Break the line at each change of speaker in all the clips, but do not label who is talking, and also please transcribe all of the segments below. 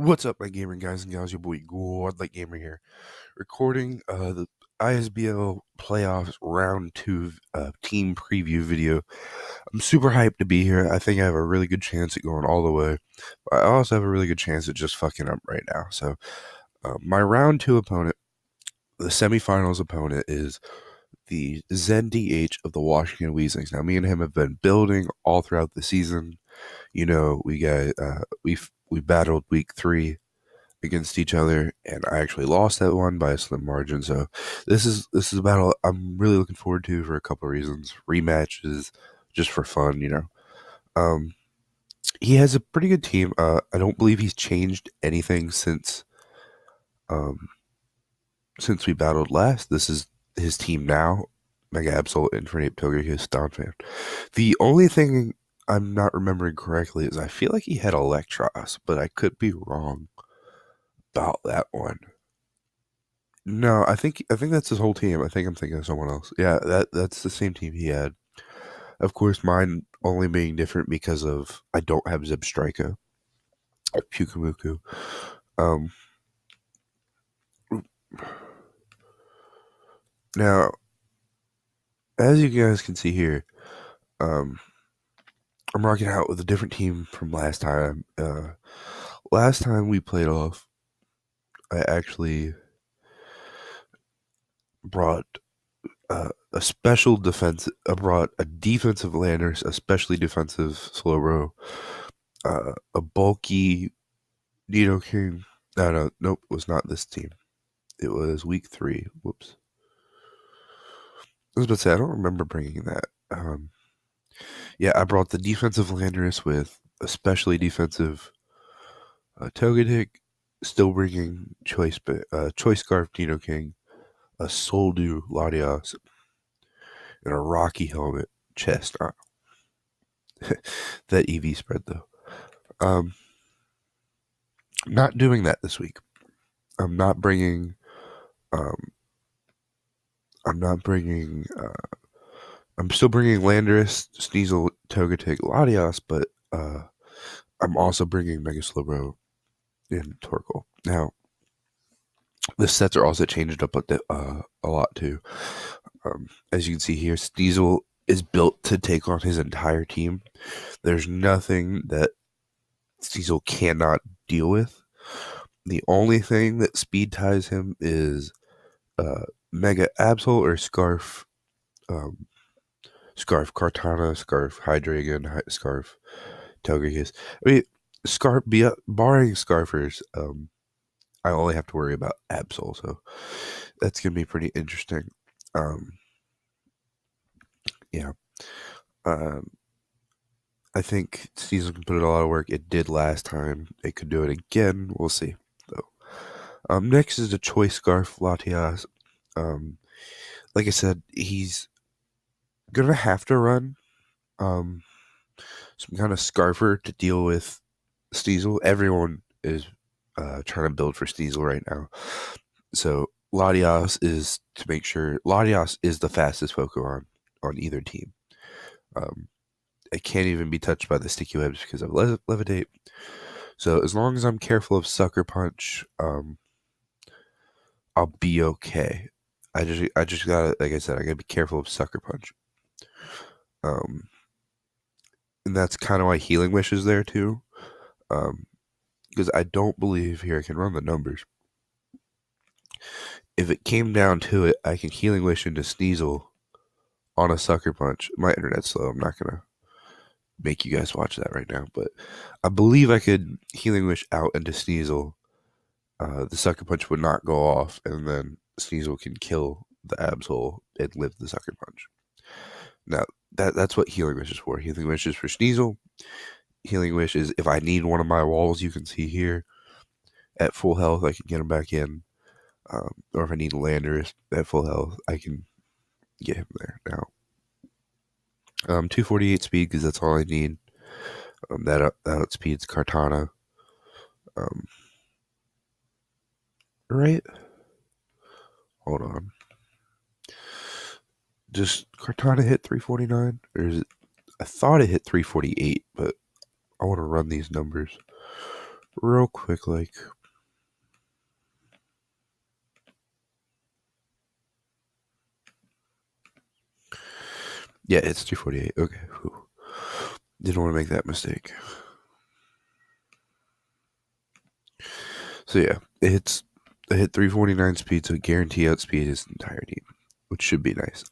What's up, my gaming guys and gals? Your boy Gawdlykegamer here, recording the ISBL playoffs round 2 team preview video. I'm super hyped to be here. I think I have a really good chance at going all the way. But I also have a really good chance at just fucking up right now. So my round 2 opponent, the semifinals opponent, is the Zendh of the Washington Weezings. Now, me and him have been building all throughout the season. You know, we battled week 3 against each other, and I actually lost that one by a slim margin. So this is a battle I'm really looking forward to for a couple of reasons. Rematches, just for fun, you know. He has a pretty good team. I don't believe he's changed anything um since we battled last. This is his team now. Mega Absol, Infinite Togekiss, Stonfan. The only thing I'm not remembering correctly is I feel like he had Electros, but I could be wrong about that one. No, I think that's his whole team. I think I'm thinking of someone else. Yeah, that's the same team he had. Of course, mine only being different because of I don't have Zebstrika, Pukumuku. Um, Now, as you guys can see here, um, I'm rocking out with a different team from last time. Last time we played off, I actually brought a special defense. I brought a defensive Landers, a specially defensive Slowbro, a bulky Nidoking. Nope, it was not this team. It was week 3. Whoops. I was about to say, I don't remember bringing that. Yeah, I brought the defensive Landorus with especially defensive Togetic, still bringing Choice Scarf Nidoking, a Soldew Latias, and a Rocky Helmet Chestnut. That EV spread, though. Not doing that this week. I'm not bringing. I'm not bringing. I'm still bringing Landorus, Sneasel, Togetic, Latias, but I'm also bringing Mega Slowbro and Torkoal. Now, the sets are also changed up a lot too. As you can see here, Sneasel is built to take on his entire team. There's nothing that Sneasel cannot deal with. The only thing that speed ties him is Mega Absol or Scarf. Scarf Kartana, Scarf Hydreigon, Scarf Togekiss. I mean, barring Scarfers, I only have to worry about Absol, so that's gonna be pretty interesting. Yeah. I think Sneasel can put in a lot of work. It did last time. It could do it again. We'll see, though. Next is the Choice Scarf Latias. Like I said, he's gonna have to run some kind of Scarfer to deal with Sneasel. Everyone is trying to build for Sneasel right now. So Latias is to make sure Latias is the fastest Pokemon on either team. It can't even be touched by the sticky webs because of Levitate. So as long as I'm careful of Sucker Punch, I'll be okay. I just gotta, like I said, I gotta be careful of Sucker Punch. And that's kind of why Healing Wish is there too. Because I don't believe here I can run the numbers. If it came down to it, I can Healing Wish into Sneasel on a Sucker Punch. My internet's slow. I'm not gonna make you guys watch that right now, but I believe I could Healing Wish out into Sneasel. The Sucker Punch would not go off, and then Sneasel can kill the Absol and live the Sucker Punch. Now, that's what Healing Wish is for. Healing Wish is for Sneasel. Healing Wish is if I need one of my walls, you can see here, at full health, I can get him back in. Or if I need Landorus at full health, I can get him there now. 248 speed, because that's all I need. That outspeeds Kartana. Right? Hold on. Does Kartana hit 349? Or is it? I thought it hit 348, but I want to run these numbers. real quick, like. Yeah, it's 248. Okay. Whew. Didn't want to make that mistake. So yeah, it hit 349 speed, so guarantee outspeed his entire team, which should be nice.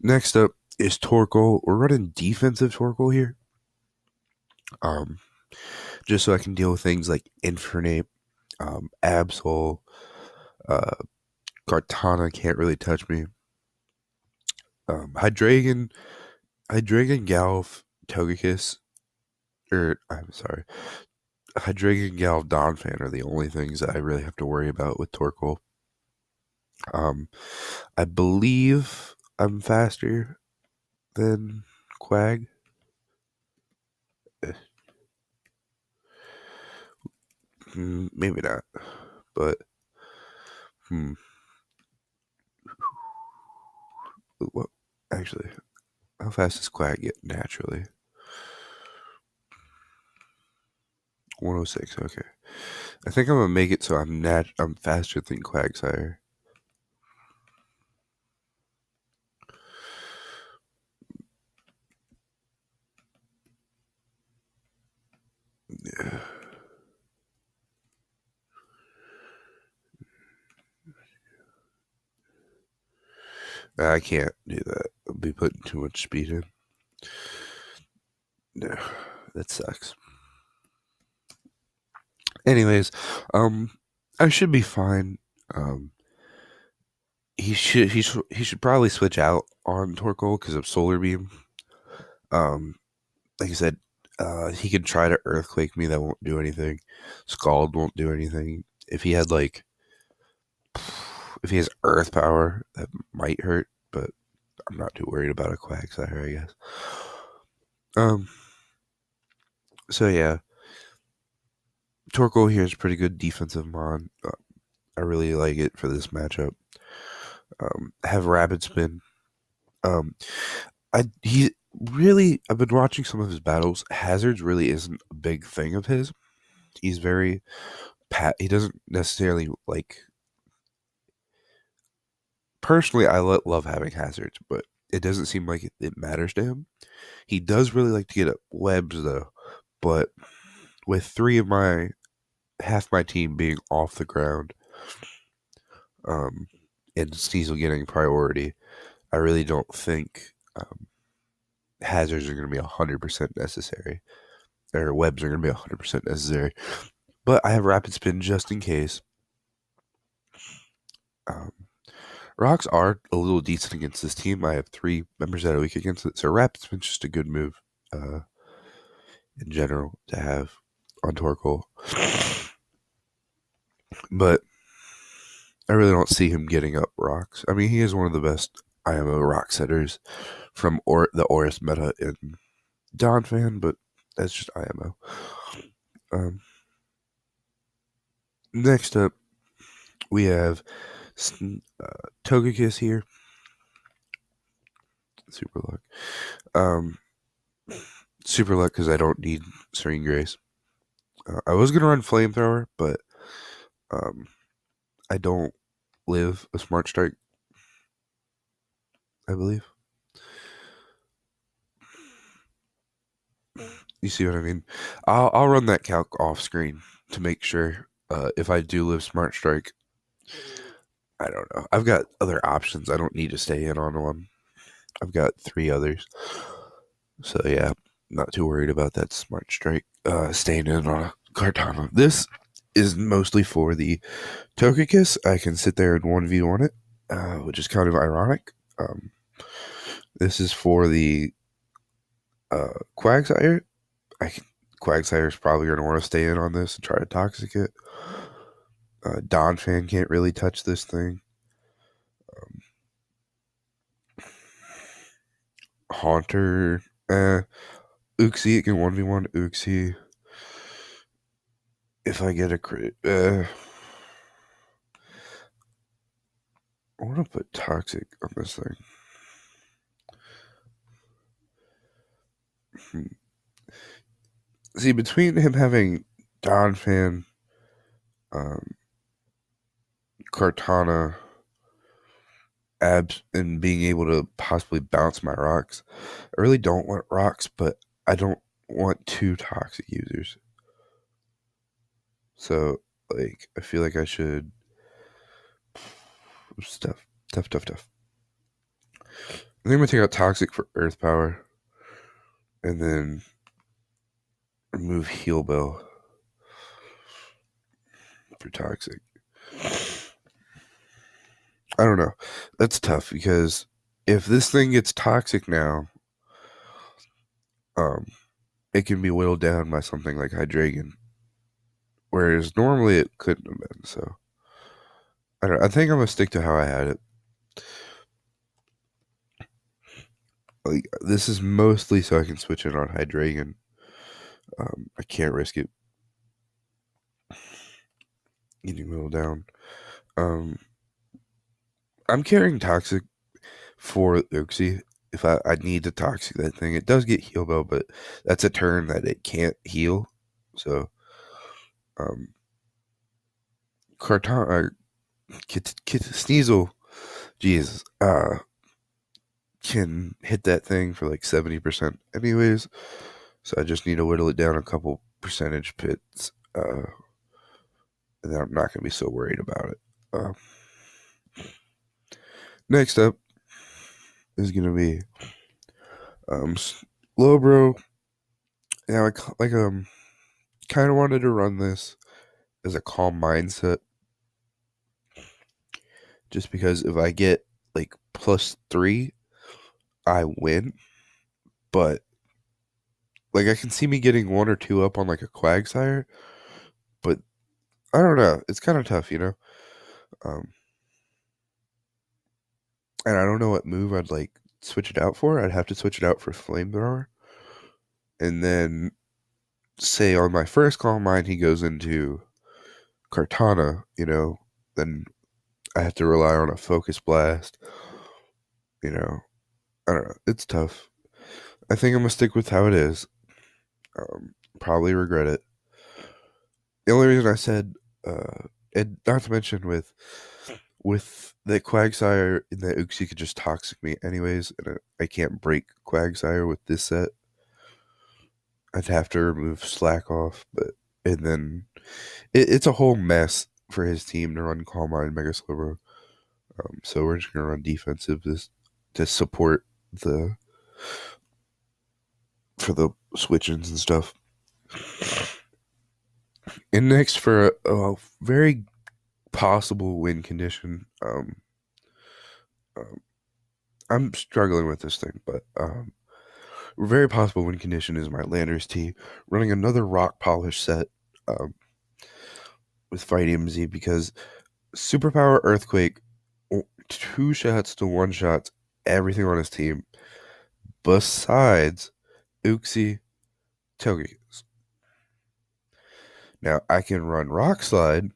Next up is Torkoal. We're running defensive Torkoal here. Um, just so I can deal with things like Infernape, Absol, uh, Kartana can't really touch me. Hydreigon, Galf, Togekiss, or I'm sorry, Hydreigon, Galf, Donphan are the only things that I really have to worry about with Torkoal. I believe I'm faster than Quag. Maybe not, but hmm. What? Actually, how fast does Quag get naturally? 106. Okay, I think I'm gonna make it so I'm faster than Quagsire. Yeah. I can't do that. I'll be putting too much speed in. No, that sucks. Anyways, um, I should be fine. Um, he should probably switch out on Torkoal because of Solar Beam. Um, like I said, he could try to Earthquake me. That won't do anything. Scald won't do anything. If he had like, if he has Earth power, that might hurt. But I'm not too worried about a Quagsire, I guess. Um. So yeah, Torkoal here is pretty good defensive mon. I really like it for this matchup. Have Rapid Spin. Um, he really. I've been watching some of his battles. Hazards really isn't a big thing of his. He's very he doesn't necessarily like. Personally, I love having hazards, but it doesn't seem like it matters to him. He does really like to get up webs though, but with three of my half my team being off the ground, um, and Sneasel getting priority, I really don't think hazards are going to be 100% necessary, or webs are going to be 100% necessary. But I have rapid spin just in case. Um, Rocks are a little decent against this team. I have 3 members that are weak against it, so rapid spin's just a good move in general to have on Torkoal. But I really don't see him getting up rocks. I mean, he is one of the best IMO rock setters from the Oris meta in Donphan, but that's just IMO. Um, Next up, we have Togekiss here. Super luck. Um, super luck because I don't need Serene Grace. I was gonna run Flamethrower, but I don't live a Smart Strike. I believe. You see what I mean? I'll run that calc off screen to make sure. If I do live Smart Strike, I don't know. I've got other options. I don't need to stay in on one. I've got 3 others. So yeah, not too worried about that Smart Strike staying in on a Kartana. This is mostly for the Togekiss. I can sit there and 1v1 it, which is kind of ironic. This is for the Quagsire. Quagsire is probably going to want to stay in on this and try to toxic it. Donphan can't really touch this thing. Haunter, Uxie, it can 1v1 Uxie. If I get a crit, I want to put toxic on this thing. See, between him having Donphan, um, Kartana, Abs, and being able to possibly bounce my rocks. I really don't want rocks, but I don't want two toxic users. So, like, I feel like I should. Stuff. Tough. I think I'm gonna take out toxic for earth power, and then remove heal bell for toxic. I don't know. That's tough because if this thing gets toxic now, um, it can be whittled down by something like Hydreigon, whereas normally it couldn't have been. So I think I'm gonna stick to how I had it. Like this is mostly so I can switch it on Hydreigon. I can't risk it getting whittled down. Um, I'm carrying toxic for Uxie. If I need to toxic that thing, it does get heal bell, but that's a turn that it can't heal. So, um, Carton, Sneasel, Jesus, can hit that thing for like 70% anyways. So I just need to whittle it down a couple percentage pits, and then I'm not gonna be so worried about it. Next up is gonna be Slowbro. Now I kind of wanted to run this as a calm mindset, just because if I get like +3, I win. But like I can see me getting 1 or 2 up on like a Quagsire, but I don't know. It's kind of tough, you know. Um, and I don't know what move I'd like switch it out for. I'd have to switch it out for Flamethrower, and then say on my first Calm Mind he goes into Kartana, you know, then I have to rely on a Focus Blast. You know, I don't know. It's tough. I think I'm gonna stick with how it is. Probably regret it. The only reason I said, and not to mention with the Quagsire in the Uxie could just toxic me anyways, and I can't break Quagsire with this set. I'd have to remove Slack off, but and then it's a whole mess for his team to run Calm Mind Mega Slowbro. So we're just gonna run defensive to support the for the switch-ins and stuff. And next for a very possible win condition. I'm struggling with this thing, but very possible win condition is my Landers T running another rock polish set with Fight MZ because Superpower Earthquake, 2 shots to 1 shots everything on his team besides Uxie Togekiss. Now I can run Rock Slide,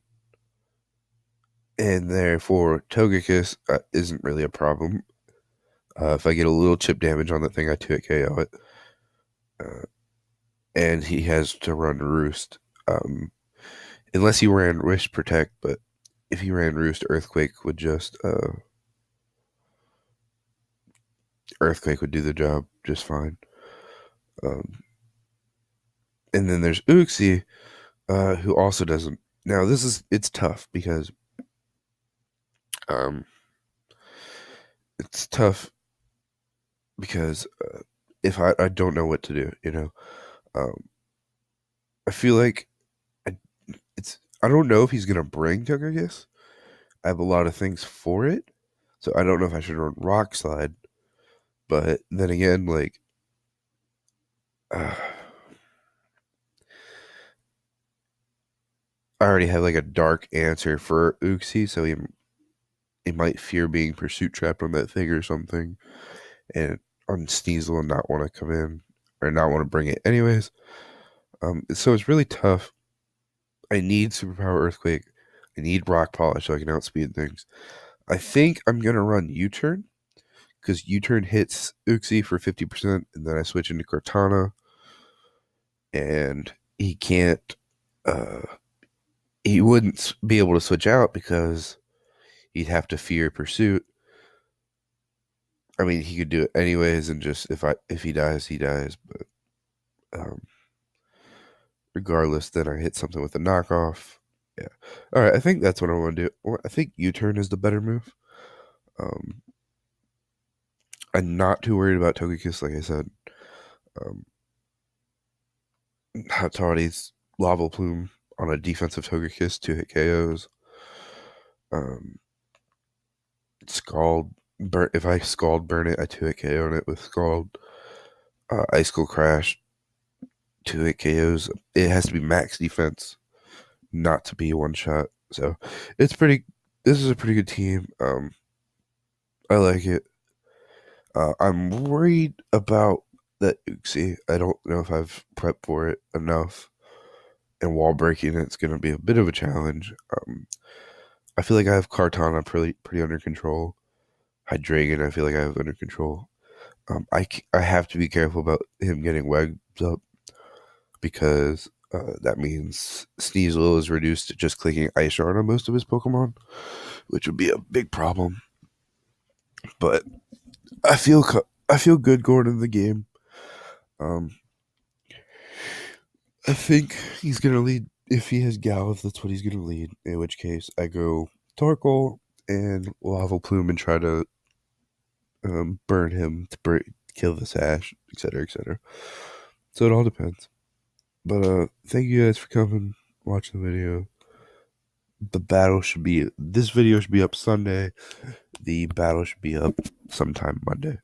and therefore Togekiss isn't really a problem. If I get a little chip damage on that thing, I 2-hit KO it. And he has to run Roost. Unless he ran Wish Protect, but if he ran Roost, Earthquake would just Earthquake would do the job just fine. And then there's Uxie, who also doesn't. Now it's tough because it's tough because if I don't know what to do, you know. I feel like I don't know if he's gonna bring Togekiss. I have a lot of things for it, so I don't know if I should run Rock Slide. But then again, like, I already have like a dark answer for Uxie, so he might fear being pursuit trapped on that thing or something, and on Sneasel and not want to come in or not want to bring it anyways. So it's really tough. I need Superpower Earthquake. I need Rock Polish so I can outspeed things. I think I'm gonna run U-turn because U-turn hits Uxie for 50%, and then I switch into Cortana, and he can't uh, he wouldn't be able to switch out because he'd have to fear pursuit. I mean, he could do it anyways, and just if he dies, he dies. But um, regardless, then I hit something with a knockoff. Yeah. All right. I think that's what I want to do. I think U-turn is the better move. Um, I'm not too worried about Togekiss, like I said. Um, Hot Toddy's Lava Plume on a defensive Togekiss, 2-hit KOs. Um, Scald, burn. If I Scald burn it, I 2-hit KO on it with Scald. Icicle Crash, 2-hit KOs. It has to be max defense, not to be one shot. So it's pretty. This is a pretty good team. I like it. I'm worried about that Uxie. I don't know if I've prepped for it enough. And wall breaking, it's going to be a bit of a challenge. I feel like I have Kartana pretty under control. Hydreigon, I feel like I have under control. I have to be careful about him getting webbed up because that means Sneasel is reduced to just clicking Ice Shard on most of his Pokemon, which would be a big problem. But I feel good going into the game. I think he's gonna lead if he has Galv. That's what he's gonna lead. In which case, I go Torkoal and Lava Plume and try to burn him to kill the Sash, etc., etc. So it all depends. But thank you guys for coming, watching the video. This video should be up Sunday. The battle should be up sometime Monday.